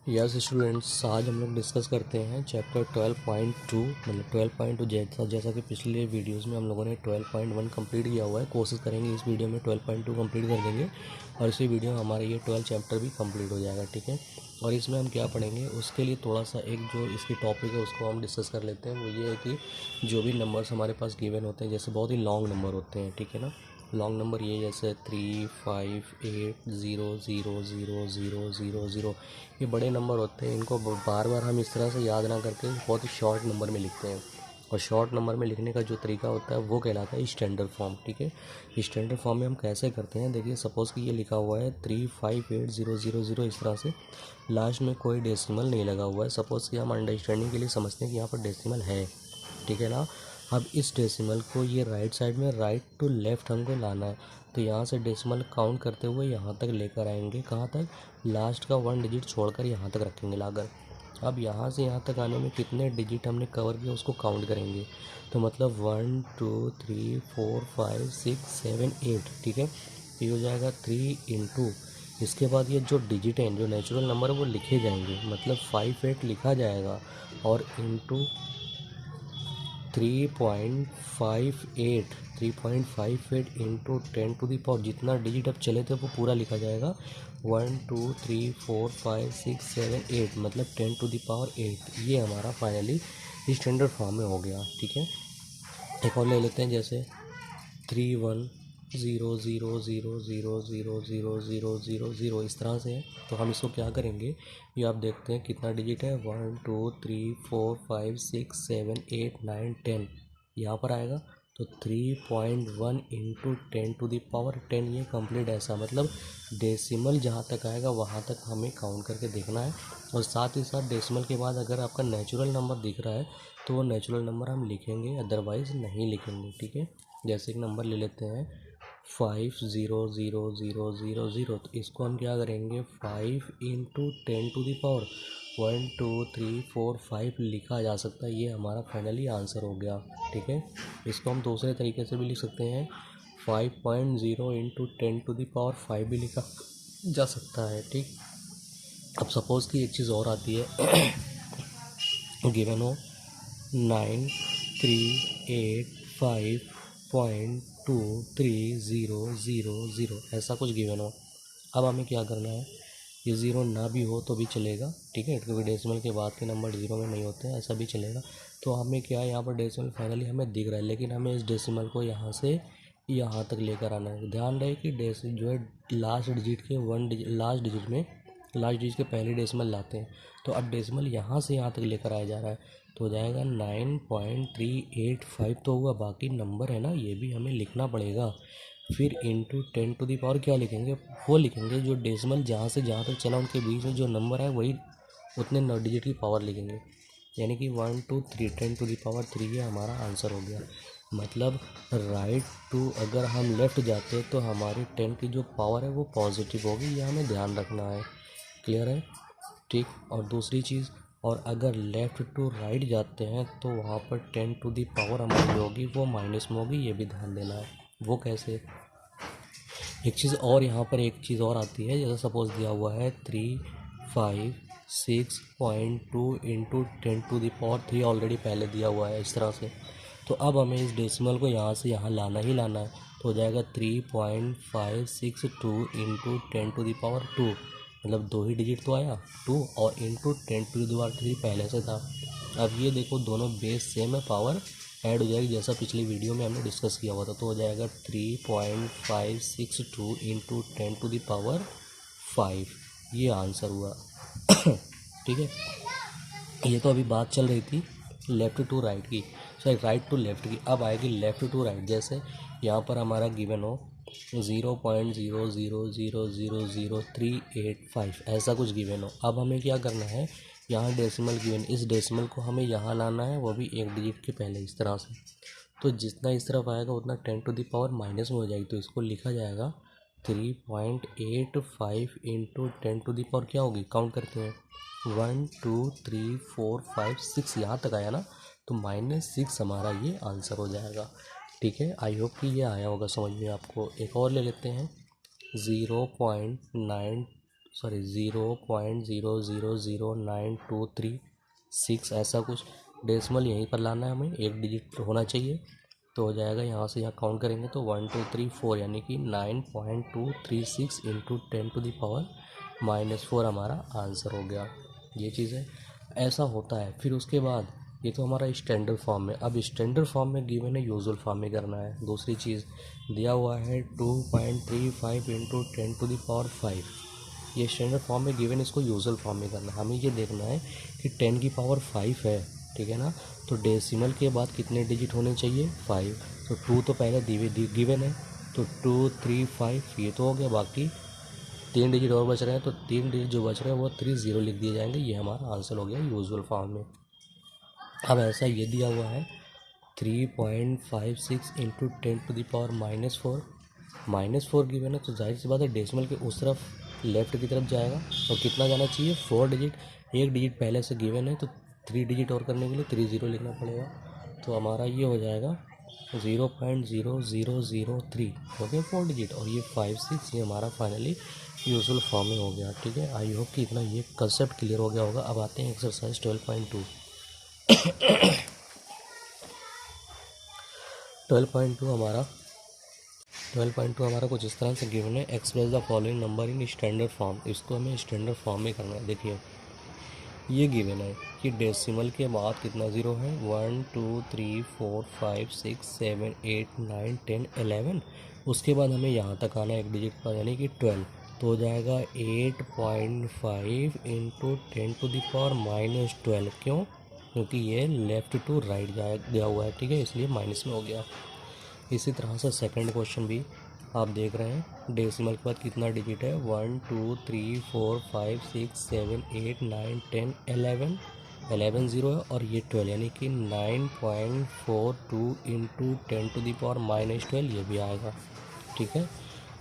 Yes students, आज हम लोग डिस्कस करते हैं चैप्टर 12.2 मतलब 12.2 जैसा कि पिछले वीडियोस में हम लोगों ने 12.1 कंप्लीट किया हुआ है। कोशिश करेंगे इस वीडियो में 12.2 कंप्लीट कर देंगे और इसी वीडियो में हमारा ये 12 चैप्टर भी कंप्लीट हो जाएगा। ठीक है, और इसमें हम क्या पढ़ेंगे उसके लिए थोड़ा सा एक जो इसकी टॉपिक है उसको हम डिस्कस कर लेते हैं। वो ये है कि जो भी नंबर्स हमारे पास गिवन होते हैं, जैसे बहुत ही लॉन्ग नंबर होते हैं, ठीक है ना, लॉन्ग नंबर ये जैसे 3, 5, 8, 0, 0, 0, 0, 0, 0, ये बड़े नंबर होते हैं। इनको बार बार हम इस तरह से याद ना करके बहुत ही शॉर्ट नंबर में लिखते हैं, और शॉर्ट नंबर में लिखने का जो तरीका होता है वो कहलाता है स्टैंडर्ड फॉर्म। ठीक है, स्टैंडर्ड फॉर्म में हम कैसे करते हैं, देखिए सपोज़ कि ये लिखा हुआ है 3580000, इस तरह से लास्ट में कोई डेसिमल नहीं लगा हुआ है। सपोज़ कि हम अंडरस्टैंडिंग के लिए समझते हैं कि यहाँ पर डेसिमल है, ठीक है ना। अब इस डेसिमल को ये राइट साइड में राइट टू लेफ़्ट हमको लाना है, तो यहाँ से डेसिमल काउंट करते हुए यहाँ तक लेकर आएंगे। कहाँ तक? लास्ट का 1 डिजिट छोड़कर यहाँ तक रखेंगे लाकर। अब यहाँ से यहाँ तक आने में कितने डिजिट हमने कवर किया उसको काउंट करेंगे, तो मतलब 1 2 3 4 5 6 7 8, ठीक है। ये हो जाएगा 3 इंटू, इसके बाद ये जो डिजिट हैं जो नेचुरल नंबर है वो लिखे जाएंगे, मतलब 58 लिखा जाएगा, और इंटू 3.58 इंटू 10⁻, जितना डिजिट अब चले थे वो पूरा लिखा जाएगा। 1 2 3 4 5 6 7 8, मतलब 10⁸। ये हमारा फाइनली स्टैंडर्ड फॉर्म में हो गया। ठीक है, एक और ले लेते हैं, जैसे 310000000000, इस तरह से है। तो हम इसको क्या करेंगे, ये आप देखते हैं कितना डिजिट है, 1 2 3 4 5 6 7 8 9 10, यहाँ पर आएगा। तो 3.1 इंटू 10⁻10, ये कंप्लीट ऐसा, मतलब डेसिमल जहाँ तक आएगा वहाँ तक हमें काउंट करके देखना है। और साथ ही साथ डेसिमल के बाद अगर आपका नेचुरल नंबर दिख रहा है तो वो नेचुरल नंबर हम लिखेंगे, अदरवाइज़ नहीं लिखेंगे। ठीक है, जैसे एक नंबर ले लेते हैं 5000000, तो इसको हम क्या करेंगे, 5 इंटू 10⁻, 1 2 3 4 5 लिखा जा सकता है। ये हमारा फाइनली आंसर हो गया। ठीक है, इसको हम दूसरे तरीके से भी लिख सकते हैं, 5.0 इंटू 10⁻5 भी लिखा जा सकता है। ठीक, अब सपोज़ कि एक चीज़ और आती है, गिवन हो 9385.230000, ऐसा कुछ गिवन हो। अब हमें क्या करना है, ये ज़ीरो ना भी हो तो भी चलेगा, ठीक है, क्योंकि डेसिमल के बाद के नंबर ज़ीरो में नहीं होते हैं, ऐसा भी चलेगा। तो हमें क्या है, यहाँ पर डेसिमल फाइनली हमें दिख रहा है, लेकिन हमें इस डेसिमल को यहाँ से यहाँ तक लेकर आना है। ध्यान रहे कि जो है लास्ट डिजिट के लास्ट डिजिट के पहले डेसिमल लाते हैं, तो अब डेसिमल यहाँ से यहाँ तक लेकर आया जा रहा है, तो हो जाएगा 9.385 तो हुआ। बाकी नंबर है ना, ये भी हमें लिखना पड़ेगा। फिर इंटू 10⁻, क्या लिखेंगे, वो लिखेंगे जो डेसिमल जहाँ से जहाँ तक चला उनके बीच में जो नंबर है वही उतने 9 डिजिट की पावर लिखेंगे, यानी कि 1 2 3 10⁻3, ये हमारा आंसर हो गया। मतलब राइट टू अगर हम लेफ़्ट जाते तो हमारी 10 की जो पावर है वो पॉजिटिव होगी, ये हमें ध्यान रखना है। क्लियर है? ठीक, और दूसरी चीज़, और अगर लेफ़्ट टू राइट जाते हैं तो वहाँ पर 10⁻ हमारी होगी वो माइनस में होगी, ये भी ध्यान देना है। वो कैसे, एक चीज़ और, यहाँ पर एक चीज़ और आती है, जैसे सपोज़ दिया हुआ है 356.2 इंटू 10⁻3, ऑलरेडी पहले दिया हुआ है इस तरह से। तो अब हमें इस डेसिमल को यहाँ से यहाँ लाना ही लाना है, तो हो जाएगा 3.562 इंटू 10⁻2, मतलब 2 ही डिजिट तो आया 2, और इंटू 10⁻3 पहले से था। अब ये देखो दोनों बेस सेम है, पावर ऐड हो जाएगी जैसा पिछली वीडियो में हमने डिस्कस किया हुआ था, तो हो जाएगा 3.562 इंटू 10⁻5, ये आंसर हुआ। ठीक है, ये तो अभी बात चल रही थी लेफ़्ट टू राइट की, सॉरी राइट टू लेफ़्ट की। अब आएगी लेफ़्ट टू राइट, जैसे यहाँ पर हमारा गिवन हो 0.000000385, ऐसा कुछ गिवन हो। अब हमें क्या करना है, यहाँ डेसिमल गिवन, इस डेसिमल को हमें यहाँ लाना है, वो भी एक डिजिट के पहले, इस तरह से। तो जितना इस तरफ आएगा उतना 10⁻ माइनस में हो जाएगी, तो इसको लिखा जाएगा 3.85 इंटू 10⁻, क्या होगी, काउंट करते हैं, 1 2 3 4 5 6, यहाँ तक आया ना, तो -6 हमारा ये आंसर हो जाएगा। ठीक है, आई होप कि ये आया होगा समझ में आपको। एक और ले लेते हैं, 0.000923 ऐसा कुछ डेसिमल यहीं पर लाना है हमें, एक डिजिट होना चाहिए। तो हो जाएगा यहाँ से यहाँ काउंट करेंगे तो 1 2 3 4 यानी कि 9.236 इंटू 10⁻⁻4 हमारा आंसर हो गया। ये चीज़ है, ऐसा होता है। फिर उसके बाद ये तो हमारा स्टैंडर्ड फॉर्म में। अब स्टैंडर्ड फॉर्म में गिवन है, यूजुअल फॉर्म में करना है। दूसरी चीज़ दिया हुआ है 2.35 इंटू 10⁻5। ये स्टैंडर्ड फॉर्म में गिवन, इसको यूजुअल फॉर्म में करना है। हमें ये देखना है कि 10⁻5 है, ठीक है ना। तो डेसिमल के बाद कितने डिजिट होने चाहिए, 5। तो 2 तो पहले गिवन है, तो 2 3 5 ये तो हो गया। बाकी 3 डिजिट और बच रहे हैं, तो 3 डिजिट जो बच रहे हैं वो 30 लिख दिए जाएंगे। ये हमारा आंसर हो गया यूजुअल फॉर्म में। अब ऐसा ये दिया हुआ है 3.56 इंटू 10⁻⁻4। -4 गिवन है, तो जाहिर सी बात है डेसिमल के उस तरफ लेफ्ट की तरफ जाएगा। और कितना जाना चाहिए, 4 डिजिट। एक डिजिट पहले से गिवन है, तो 3 डिजिट और करने के लिए 30 लिखना पड़ेगा। तो हमारा ये हो जाएगा 0.0003 हो गया 4 डिजिट, और ये 5 6 ये हमारा फाइनली यूजुअल फॉर्म में हो गया। ठीक है, आई होप कि इतना ये कंसेप्ट क्लियर हो गया होगा। अब आते हैं एक्सरसाइज 12.2। 12.2 हमारा कुछ इस तरह से गिवन है, express the following number in standard form. इसको हमें स्टैंडर्ड फॉर्म में करना है। देखिए ये गिवन है कि डेसिमल के बाद कितना ज़ीरो है, 1 2 3 4 5 6 7 8 9 10 11। उसके बाद हमें यहाँ तक आना है एक डिजिट पर, यानी कि 12। तो हो जाएगा 8.5 इंटू 10⁻⁻12। क्यों, क्योंकि ये लेफ़्ट टू राइट गया हुआ है, ठीक है, इसलिए माइनस में हो गया। इसी तरह से सेकंड क्वेश्चन भी आप देख रहे हैं, डेसिमल के बाद कितना डिजिट है, 1 2 3 4 5 6 7 8 9 10 11। 11 ज़ीरो है, और ये 12 यानी कि 9.42 इंटू 10⁻⁻12 ये भी आएगा। ठीक है,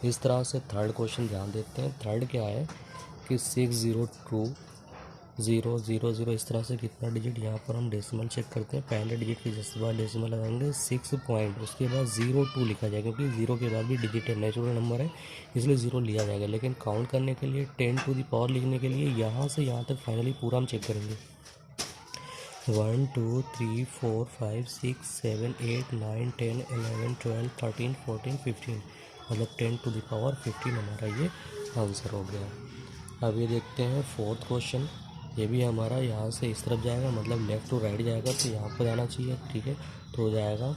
इस तरह से थर्ड क्वेश्चन ध्यान देते हैं। थर्ड क्या है कि 602.000 इस तरह से कितना डिजिट, यहाँ पर हम डेसिमल चेक करते हैं। पहले डिजिट के जिस बार डेसिमल लगाएंगे 6 पॉइंट, उसके बाद 02 लिखा जाएगा, क्योंकि 0 के बाद भी डिजिट है, नेचुरल नंबर है, इसलिए 0 लिया जाएगा। लेकिन काउंट करने के लिए 10⁻⁻, लिखने के लिए यहाँ से यहाँ तक फाइनली पूरा हम चेक करेंगे। 1 2 3 4 5 6 7 8 9 10 11 12 13 14 15, मतलब 10⁻15 हमारा ये आंसर हो गया। अब ये देखते हैं फोर्थ क्वेश्चन। ये भी हमारा यहाँ से इस तरफ जाएगा, मतलब लेफ़्ट टू राइट जाएगा, तो यहाँ पर जाना चाहिए। ठीक है, तो हो जाएगा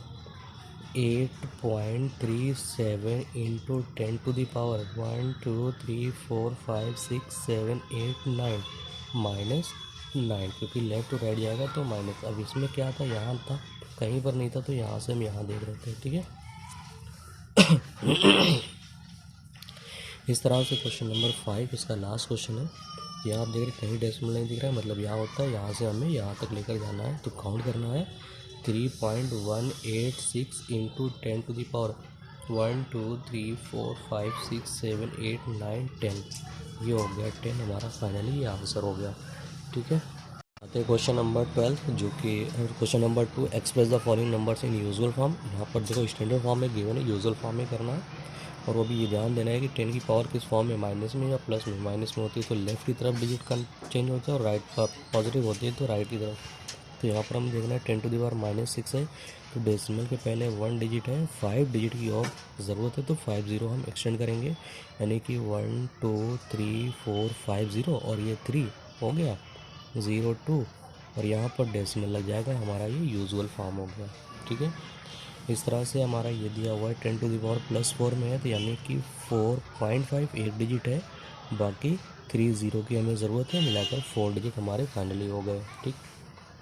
8.37 इंटू 10⁻1 2 3 4 5 6 7 8 9 -9, क्योंकि लेफ़्ट टू राइट जाएगा तो माइनस। अब इसमें क्या था, यहाँ था, कहीं पर नहीं था, तो यहाँ से हम यहाँ देख रहे थे। ठीक है, इस तरह से क्वेश्चन नंबर 5 इसका लास्ट क्वेश्चन है। यहाँ आप देख रहे कहीं डेसिमल नहीं दिख रहा है, मतलब यहाँ होता है, यहाँ से हमें यहाँ तक लेकर जाना है। तो काउंट करना है 3.186 इंटू 10⁻1 2 3 4 5 6 7 8 9 10, ये हो गया 10 हमारा फाइनली ये आंसर हो गया। ठीक है, आते हैं क्वेश्चन नंबर 12, जो कि question number 2, express the following numbers in usual form. यहाँ पर देखो स्टैंडर्ड फॉर्म में गिवन है, यूजुअल फॉर्म में करना है। और वो भी ये ध्यान देना है कि 10 की पावर किस फॉर्म में, माइनस में या प्लस में। माइनस में होती है तो लेफ़्ट की तरफ डिजिट का चेंज होता है, और राइट पॉजिटिव होती है तो राइट की तरफ। तो यहाँ पर हम देखना है 10⁻⁻6 है, तो डेसिमल के पहले 1 डिजिट है, 5 डिजिट की और ज़रूरत है, तो 50 हम एक्सटेंड करेंगे, यानी कि 1 2 3 4 50, और ये 3 हो गया 02, और यहाँ पर डेसिमल लग जाएगा, हमारा ये यूजुअल फॉर्म हो गया। ठीक है, इस तरह से हमारा ये दिया हुआ है 10⁻+4 में है, तो यानी कि 4.5 एक डिजिट है, बाकी 30 की हमें ज़रूरत है, मिलाकर 4 डिजिट हमारे फाइनली हो गए। ठीक,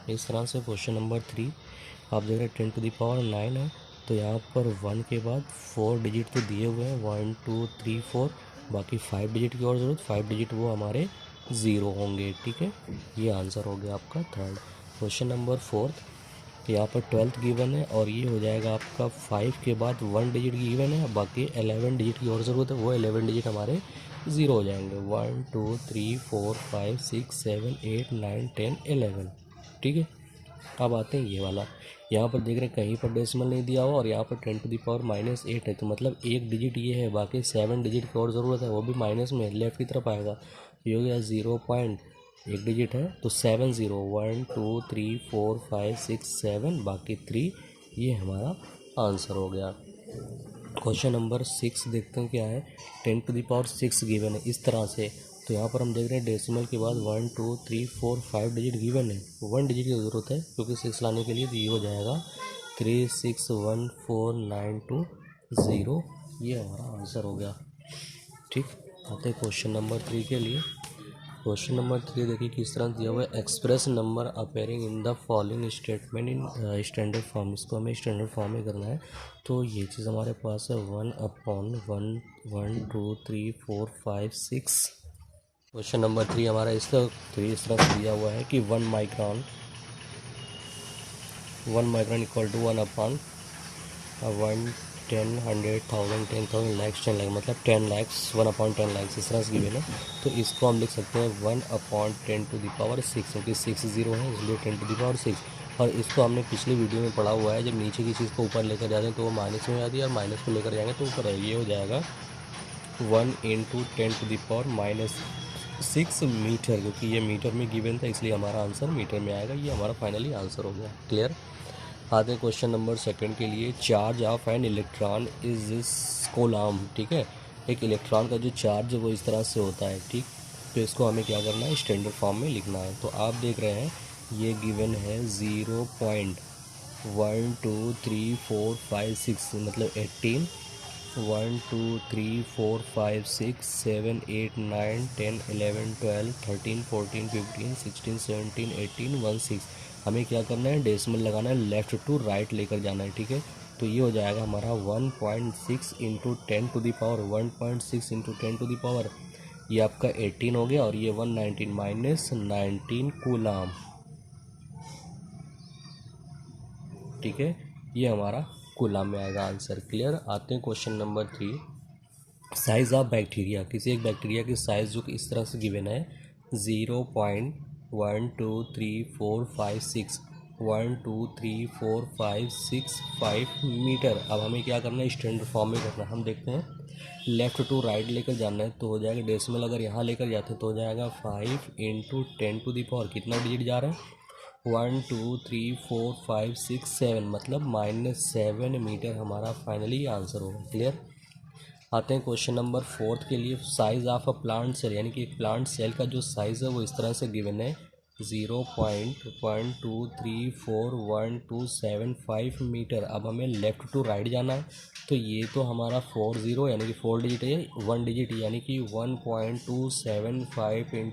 इस तरह से क्वेश्चन नंबर 3 आप देख रहे हैं 10⁻9 है, तो यहाँ पर 1 के बाद 4 डिजिट तो दिए हुए हैं, 1 2 3 4, बाकी 5 डिजिट की और ज़रूरत, 5 डिजिट वो हमारे 0 होंगे। ठीक है, ये आंसर हो गया आपका थर्ड। क्वेश्चन नंबर 4, यहाँ पर 12th गिवन है, और ये हो जाएगा आपका 5 के बाद 1 डिजिट गिवन है, बाकी 11 डिजिट की और ज़रूरत है, वो 11 डिजिट हमारे 0 हो जाएंगे, 1 2 3 4 5 6 7 8 9 10 11। ठीक है, अब आते हैं ये वाला। यहाँ पर देख रहे हैं कहीं पर डेसिमल नहीं दिया हुआ, और यहाँ पर 10⁻⁻8 है, तो मतलब एक डिजिट ये है, बाकी 7 डिजिट की और ज़रूरत है, वो भी माइनस में लेफ़्ट की तरफ आएगा। ये हो गया 0 पॉइंट, एक डिजिट है तो 7 0, 1 2 3 4 5 6 7, बाकी 3, ये हमारा आंसर हो गया। क्वेश्चन नंबर 6 देखते हैं क्या है। 10⁶ गिवन है इस तरह से, तो यहाँ पर हम देख रहे हैं डेसिमल के बाद 1 2 3 4 5 डिजिट गिवन है, 1 डिजिट की ज़रूरत है क्योंकि 6 लाने के लिए, तो ये हो जाएगा 3 6 1 4 9 2 0, ये हमारा आंसर हो गया। ठीक, आते हैं क्वेश्चन नंबर 3 के लिए। क्वेश्चन नंबर 3 देखिए किस तरह दिया हुआ है। Express number appearing in the following statement in standard form, इसको हमें स्टैंडर्ड फॉर्म में करना है। तो ये चीज़ हमारे पास है 1/1 1 2 3 4 5 6। क्वेश्चन नंबर 3 हमारा इस तरह से दिया हुआ है कि 1 micron equal to 1/1 10 100,000 10,000 lakhs 10 lakh, मतलब 10 लैक्स 1/10 लैक्स, इस तरह से गिवन है। तो इसको हम लिख सकते हैं 1/10⁶, क्योंकि 6 0 है इसलिए 10⁶। और इसको हमने पिछली वीडियो में पढ़ा हुआ है, जब नीचे की चीज़ को ऊपर लेकर जाते हैं तो वो माइनस में हो जाती है, और माइनस को लेकर जाएंगे तो ऊपर है। ये हो जाएगा 1 × 10⁻6 मीटर, क्योंकि ये मीटर में गिवन था इसलिए हमारा आंसर मीटर में आएगा। ये हमारा फाइनली आंसर हो गया। क्लियर। आते हैं क्वेश्चन नंबर 2 के लिए। Charge of an electron is this coulomb. ठीक है, एक इलेक्ट्रॉन का जो चार्ज है वो इस तरह से होता है। ठीक, तो इसको हमें क्या करना है, स्टैंडर्ड फॉर्म में लिखना है। तो आप देख रहे हैं ये गिवन है 0.123456, मतलब 18, 1 2 3 4 5 6 7 8 9 10 11 12 13 14 15 16 17 18 16। हमें क्या करना है, डेसिमल लगाना है, लेफ़्ट टू राइट लेकर जाना है। ठीक है, तो ये हो जाएगा हमारा 1.6 × 10⁻, 1.6 × 10⁻, ये आपका 18 हो गया, और ये 119 - 19 कूलाम। ठीक है, ये हमारा कूलाम में आएगा आंसर। क्लियर। आते हैं question number 3। Size of bacteria, किसी एक बैक्टीरिया की साइज़ जो कि इस तरह से गिवन है 0.123456 1 2 3 4 5 6 5 मीटर। अब हमें क्या करना है, स्टैंडर्ड फॉर्म में करना है। हम देखते हैं लेफ़्ट टू राइट लेकर जाना है तो हो जाएगा, डेसिमल अगर यहाँ लेकर जाते हैं तो हो जाएगा 5 × 10⁻, कितना डिजिट जा रहा है, 1 2 3 4 5 6 7, मतलब -7 मीटर हमारा फाइनली आंसर होगा। क्लियर। आते हैं क्वेश्चन नंबर 4 के लिए। Size of a plant cell, यानी कि एक प्लांट सेल का जो साइज़ है वो इस तरह से गिवन है 0.1234125 मीटर। अब हमें लेफ़्ट टू राइट जाना है, तो ये तो हमारा 40 यानी कि 4 डिजिट है, 1 डिजिट यानी कि 1.275 ×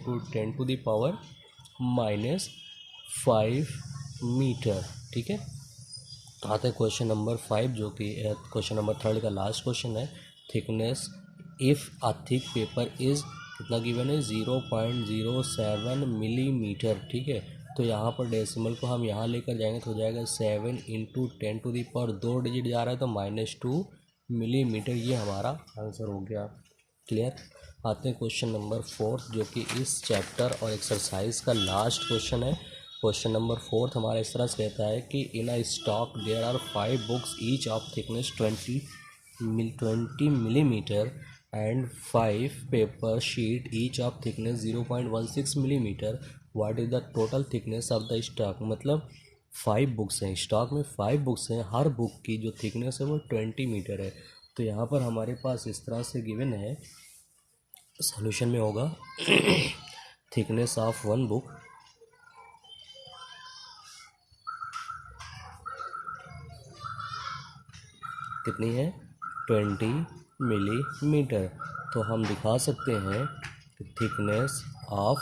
10⁻⁻5 मीटर। ठीक है। आते हैं क्वेश्चन नंबर 5, जो कि क्वेश्चन नंबर 3 का लास्ट क्वेश्चन है। Thickness if a thick paper is, कितना गिवन है, 0.07 मिलीमीटर। ठीक है, तो यहाँ पर डेसिमल को हम यहाँ लेकर जाएंगे तो हो जाएगा 7 × 10⁻, 2 डिजिट जा रहा है तो -2 मिलीमीटर, ये हमारा आंसर हो गया। क्लियर। आते हैं क्वेश्चन नंबर 4, जो कि इस चैप्टर और एक्सरसाइज का लास्ट क्वेश्चन है। क्वेश्चन नंबर 4 हमारा इस तरह से कहता है कि in a stock there are 5 books each of thickness 20 millimetre and 5 paper sheet each of thickness 0.16 millimetre. What is the total thickness of the stock. मतलब 5 बुक्स हैं, स्टॉक में 5 बुक्स हैं, हर बुक की जो थिकनेस है वो 20 मीटर है। तो यहाँ पर हमारे पास इस तरह से गिवन है, सॉल्यूशन में होगा थिकनेस ऑफ वन बुक कितनी है, 20 मिलीमीटर। तो हम दिखा सकते हैं कि थिकनेस ऑफ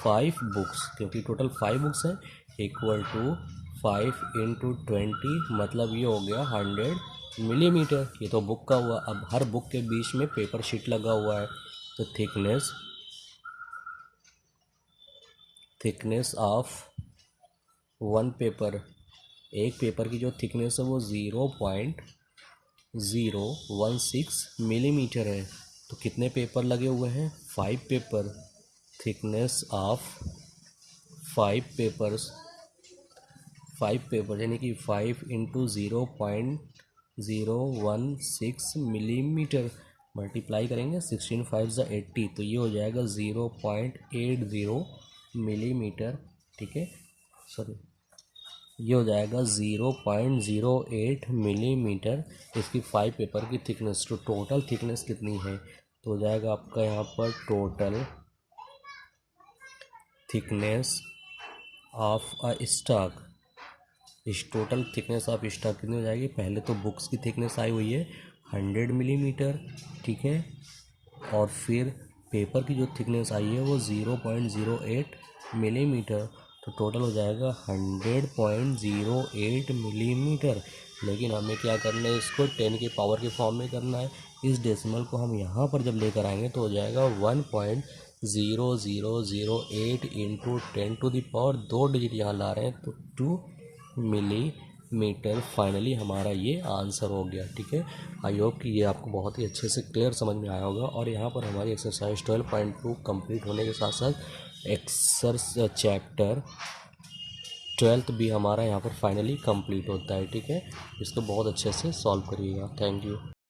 5 बुक्स, क्योंकि टोटल 5 बुक्स हैं, इक्वल टू 5 × 20, मतलब ये हो गया 100 मिलीमीटर। ये तो बुक का हुआ। अब हर बुक के बीच में पेपर शीट लगा हुआ है, तो थिकनेस ऑफ वन पेपर, एक पेपर की जो थिकनेस है वो 0.016 मिलीमीटर है। तो कितने पेपर लगे हुए हैं, 5 paper. Thickness of 5 papers, 5 paper यानी कि 5 × 0.016 मिलीमीटर, मल्टीप्लाई करेंगे 16 5 ज़ा 80, तो ये हो जाएगा 0.80 मिलीमीटर, ठीक है, सॉरी ये हो जाएगा 0.08 मिलीमीटर इसकी 5 पेपर की थिकनेस। तो टोटल थिकनेस कितनी है, तो हो जाएगा आपका यहाँ पर total thickness of a stock. इस टोटल थिकनेस ऑफ स्टॉक कितनी हो जाएगी, पहले तो बुक्स की थिकनेस आई हुई है 100 मिलीमीटर, ठीक है, और फिर पेपर की जो थिकनेस आई है वो 0.08 मिलीमीटर, तो टोटल हो जाएगा 100.08 मिलीमीटर। लेकिन हमें क्या करना है, इसको 10 के पावर के फॉर्म में करना है। इस डेसिमल को हम यहाँ पर जब लेकर आएंगे तो हो जाएगा 1.0008 इंटू 10⁻², 2 डिजिट यहाँ ला रहे हैं तो 2 मिलीमीटर। फाइनली हमारा ये आंसर हो गया, ठीक है। आई होप कि ये आपको बहुत ही अच्छे से क्लियर समझ में आया होगा। और यहाँ पर हमारी एक्सरसाइज 12.2 कंप्लीट होने के साथ साथ चैप्टर 12 भी हमारा यहाँ पर फाइनली कंप्लीट होता है, ठीक है। इसको बहुत अच्छे से सॉल्व करिएगा। Thank you.